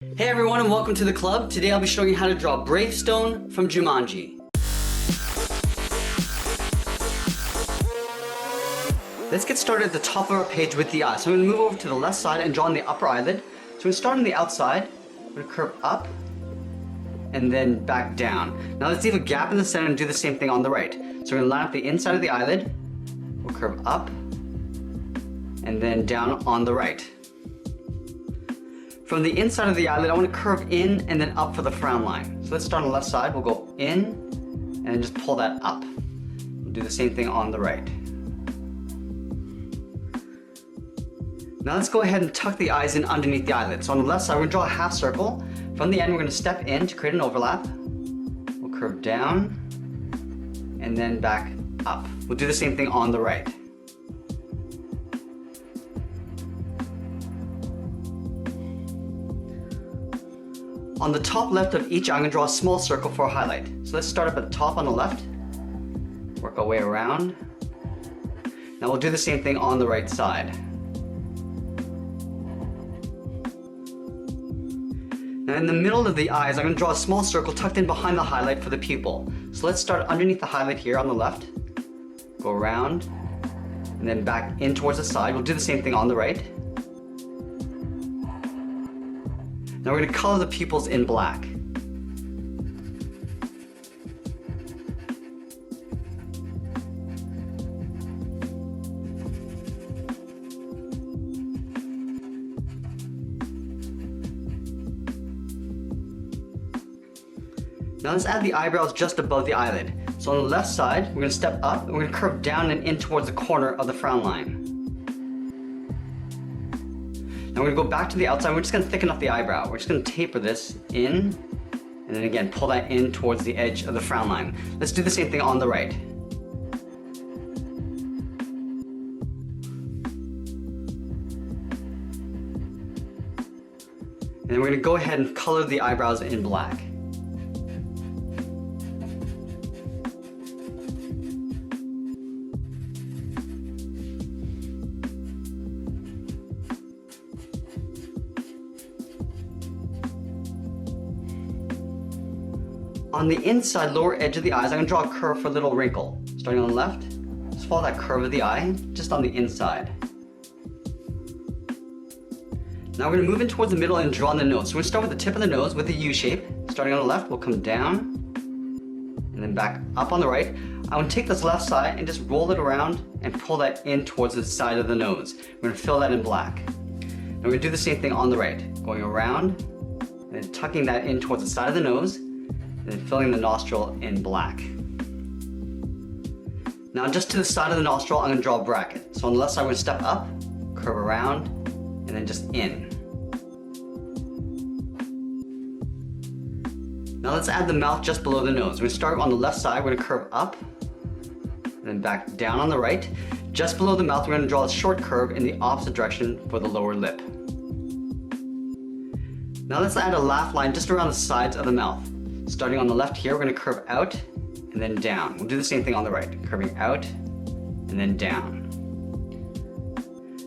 Hey everyone and welcome to the club. Today I'll be showing you how to draw Bravestone from Jumanji. Let's get started at the top of our page with the eye. So I'm going to move over to the left side and draw on the upper eyelid. So we're going to start on the outside. We're going to curve up and then back down. Now let's leave a gap in the center and do the same thing on the right. So we're going to line up the inside of the eyelid. We'll curve up and then down on the right. From the inside of the eyelid, I want to curve in and then up for the frown line. So let's start on the left side. We'll go in and then just pull that up. We'll do the same thing on the right. Now let's go ahead and tuck the eyes in underneath the eyelid. So on the left side, we're going to draw a half circle. From the end, we're going to step in to create an overlap. We'll curve down and then back up. We'll do the same thing on the right. On the top left of each, I'm going to draw a small circle for a highlight. So let's start up at the top on the left, work our way around. Now we'll do the same thing on the right side. Now in the middle of the eyes, I'm going to draw a small circle tucked in behind the highlight for the pupil. So let's start underneath the highlight here on the left, go around, and then back in towards the side. We'll do the same thing on the right. Now we're going to color the pupils in black. Now let's add the eyebrows just above the eyelid. So on the left side, we're going to step up and we're going to curve down and in towards the corner of the frown line. Now we're going to go back to the outside. We're just going to thicken up the eyebrow. We're just going to taper this in and then again pull that in towards the edge of the frown line. Let's do the same thing on the right. And then we're going to go ahead and color the eyebrows in black. On the inside lower edge of the eyes, I'm going to draw a curve for a little wrinkle. Starting on the left, just follow that curve of the eye, just on the inside. Now we're going to move in towards the middle and draw on the nose. So we're going to start with the tip of the nose with a U shape. Starting on the left, we'll come down and then back up on the right. I want to take this left side and just roll it around and pull that in towards the side of the nose. We're going to fill that in black. Now we're going to do the same thing on the right, going around and then tucking that in towards the side of the nose. And then filling the nostril in black. Now just to the side of the nostril, I'm going to draw a bracket. So on the left side, we're going to step up, curve around, and then just in. Now let's add the mouth just below the nose. We're going to start on the left side, we're going to curve up, and then back down on the right. Just below the mouth, we're going to draw a short curve in the opposite direction for the lower lip. Now let's add a laugh line just around the sides of the mouth. Starting on the left here, we're going to curve out and then down. We'll do the same thing on the right, curving out and then down.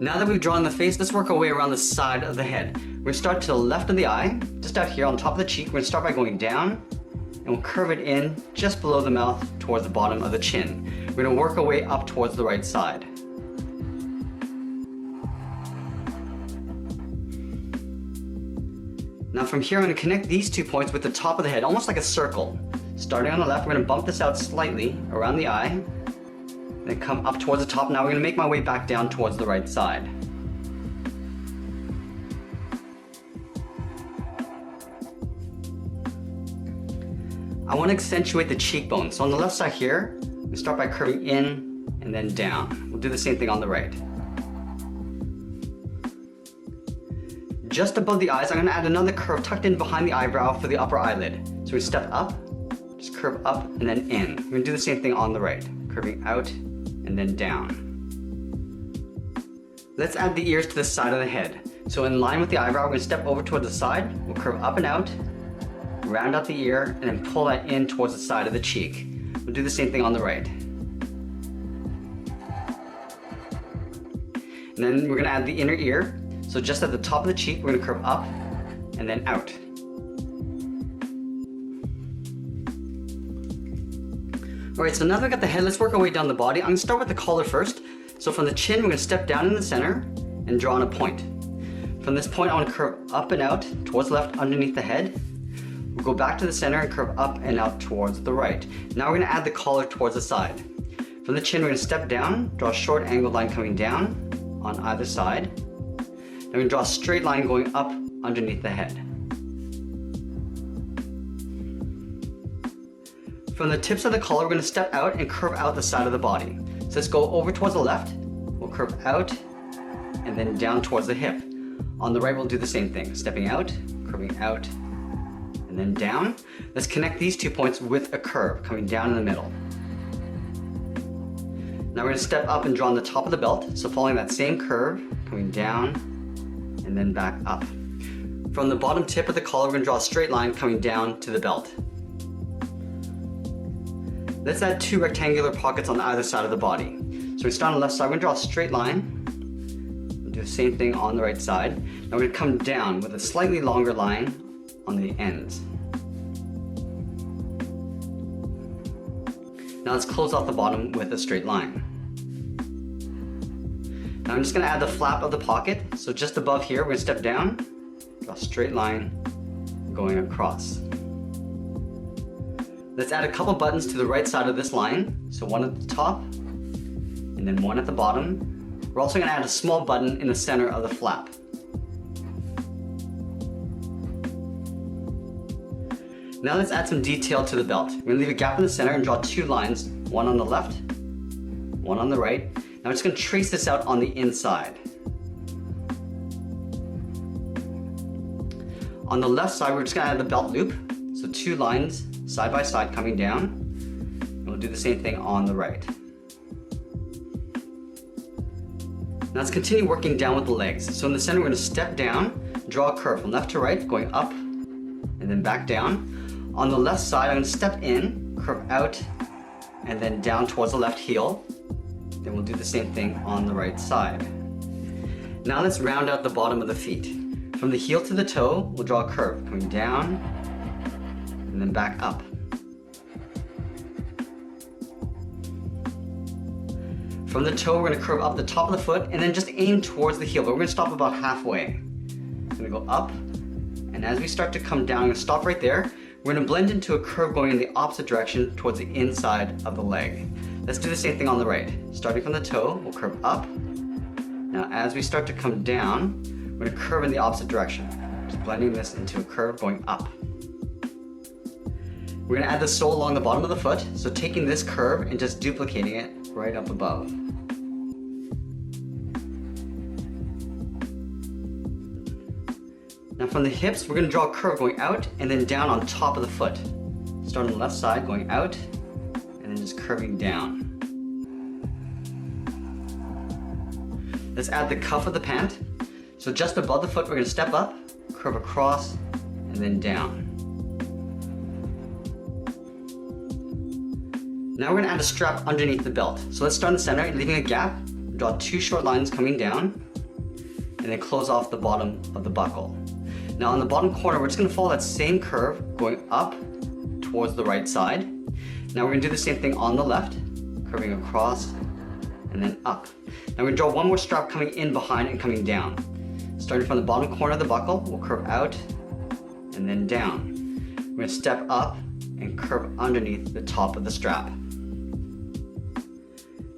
Now that we've drawn the face, let's work our way around the side of the head. We're going to start to the left of the eye, just out here on top of the cheek. We're going to start by going down and we'll curve it in just below the mouth towards the bottom of the chin. We're going to work our way up towards the right side. Now from here, I'm going to connect these 2 points with the top of the head, almost like a circle. Starting on the left, we're going to bump this out slightly around the eye, then come up towards the top. Now we're going to make my way back down towards the right side. I want to accentuate the cheekbone. So on the left side here, we start by curving in and then down. We'll do the same thing on the right. Just above the eyes, I'm going to add another curve tucked in behind the eyebrow for the upper eyelid. So we step up, just curve up and then in. We're going to do the same thing on the right, curving out and then down. Let's add the ears to the side of the head. So in line with the eyebrow, we're going to step over toward the side, we'll curve up and out, round out the ear, and then pull that in towards the side of the cheek. We'll do the same thing on the right. And then we're going to add the inner ear. So just at the top of the cheek, we're going to curve up and and then out. Alright, so now that we got the head, let's work our way down the body. I'm going to start with the collar first. So from the chin, we're going to step down in the center and draw on a point. From this point, I want to curve up and out towards the left underneath the head. We'll go back to the center and curve up and out towards the right. Now we're going to add the collar towards the side. From the chin, we're going to step down, draw a short angled line coming down on either side. Then we're going to draw a straight line going up underneath the head. From the tips of the collar, we're going to step out and curve out the side of the body. So let's go over towards the left, we'll curve out, and then down towards the hip. On the right, we'll do the same thing, stepping out, curving out, and then down. Let's connect these 2 points with a curve coming down in the middle. Now we're going to step up and draw on the top of the belt, so following that same curve, coming down, and then back up. From the bottom tip of the collar, we're going to draw a straight line coming down to the belt. Let's add 2 rectangular pockets on either side of the body. So we start on the left side, we're going to draw a straight line. We'll do the same thing on the right side. Now we're going to come down with a slightly longer line on the ends. Now let's close off the bottom with a straight line. Now I'm just going to add the flap of the pocket. So just above here, we're going to step down, draw a straight line going across. Let's add a couple buttons to the right side of this line. So one at the top, and then one at the bottom. We're also going to add a small button in the center of the flap. Now let's add some detail to the belt. We're going to leave a gap in the center and draw 2 lines, one on the left, one on the right. Now we're just going to trace this out on the inside. On the left side, we're just going to add the belt loop. So 2 lines side by side coming down, and we'll do the same thing on the right. Now let's continue working down with the legs. So in the center, we're going to step down, draw a curve from left to right, going up, and then back down. On the left side, I'm going to step in, curve out, and then down towards the left heel. Then we'll do the same thing on the right side. Now let's round out the bottom of the feet. From the heel to the toe, we'll draw a curve, coming down, and then back up. From the toe, we're going to curve up the top of the foot and then just aim towards the heel, but we're going to stop about halfway. It's going to go up, and as we start to come down, I'm going to stop right there. We're going to blend into a curve going in the opposite direction towards the inside of the leg. Let's do the same thing on the right. Starting from the toe, we'll curve up. Now as we start to come down, we're going to curve in the opposite direction. Just blending this into a curve going up. We're going to add the sole along the bottom of the foot, so taking this curve and just duplicating it right up above. Now from the hips, we're going to draw a curve going out and then down on top of the foot. Start on the left side, going out, and then just curving down. Let's add the cuff of the pant. So just above the foot, we're going to step up, curve across, and then down. Now we're going to add a strap underneath the belt. So let's start in the center, leaving a gap, draw 2 short lines coming down, and then close off the bottom of the buckle. Now on the bottom corner, we're just going to follow that same curve going up towards the right side. Now we're going to do the same thing on the left, curving across and then up. Now we're going to draw one more strap coming in behind and coming down. Starting from the bottom corner of the buckle, we'll curve out and then down. We're going to step up and curve underneath the top of the strap.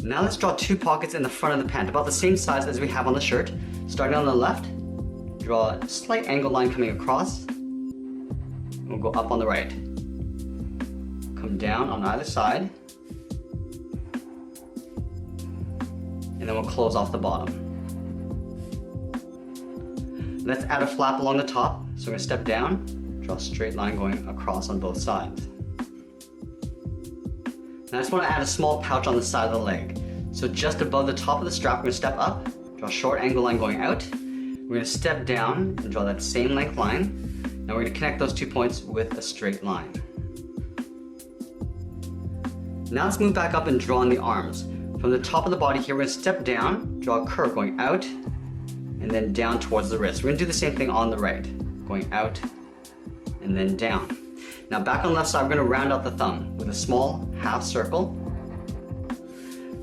Now let's draw 2 pockets in the front of the pant, about the same size as we have on the shirt. Starting on the left, draw a slight angle line coming across. We'll go up on the right. Come down on either side. And then we'll close off the bottom. Let's add a flap along the top. So we're going to step down, draw a straight line going across on both sides. Now I just want to add a small pouch on the side of the leg. So just above the top of the strap, we're going to step up, draw a short angle line going out. We're going to step down and draw that same length line. Now we're going to connect those 2 points with a straight line. Now let's move back up and draw on the arms. From the top of the body here, we're going to step down, draw a curve going out, and then down towards the wrist. We're going to do the same thing on the right. going out, and then down. Now back on the left side, we're going to round out the thumb with a small half circle.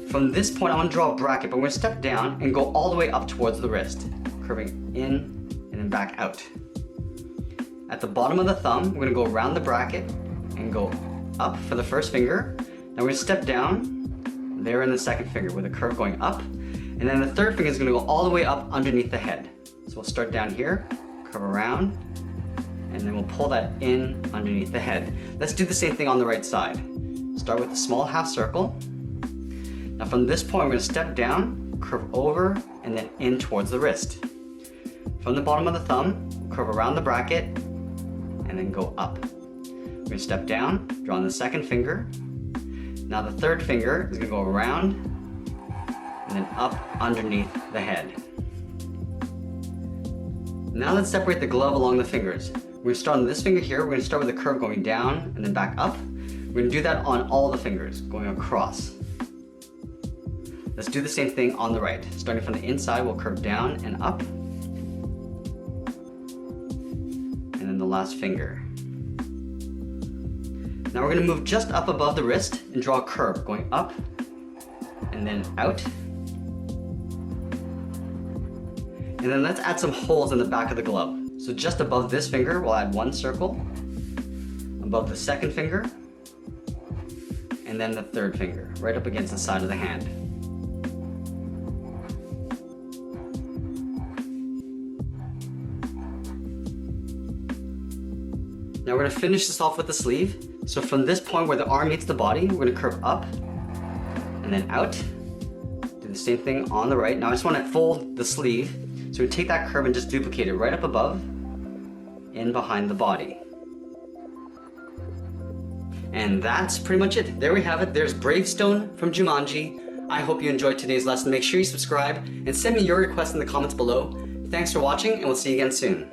From this point, I want to draw a bracket, but we're going to step down and go all the way up towards the wrist, curving in and then back out. At the bottom of the thumb, we're going to go around the bracket and go up for the first finger. Now we're going to step down there in the second finger with a curve going up. And then the third finger is going to go all the way up underneath the head. So we'll start down here, curve around, and then we'll pull that in underneath the head. Let's do the same thing on the right side. Start with a small half circle. Now from this point, we're going to step down, curve over, and then in towards the wrist. From the bottom of the thumb, curve around the bracket, and then go up. We're going to step down, draw on the second finger. Now the third finger is going to go around, and then up underneath the head. Now let's separate the glove along the fingers. We're going to start on this finger here. We're going to start with a curve going down and then back up. We're going to do that on all the fingers, going across. Let's do the same thing on the right. Starting from the inside, we'll curve down and up. And then the last finger. Now we're going to move just up above the wrist and draw a curve going up and then out. And then let's add some holes in the back of the glove. So just above this finger, we'll add one circle. Above the second finger. And then the third finger, right up against the side of the hand. Now we're going to finish this off with the sleeve. So from this point where the arm meets the body, we're going to curve up and then out. Do the same thing on the right. Now I just want to fold the sleeve. So we take that curve and just duplicate it right up above, in behind the body. And that's pretty much it. There we have it. There's Bravestone from Jumanji. I hope you enjoyed today's lesson. Make sure you subscribe and send me your requests in the comments below. Thanks for watching, and we'll see you again soon.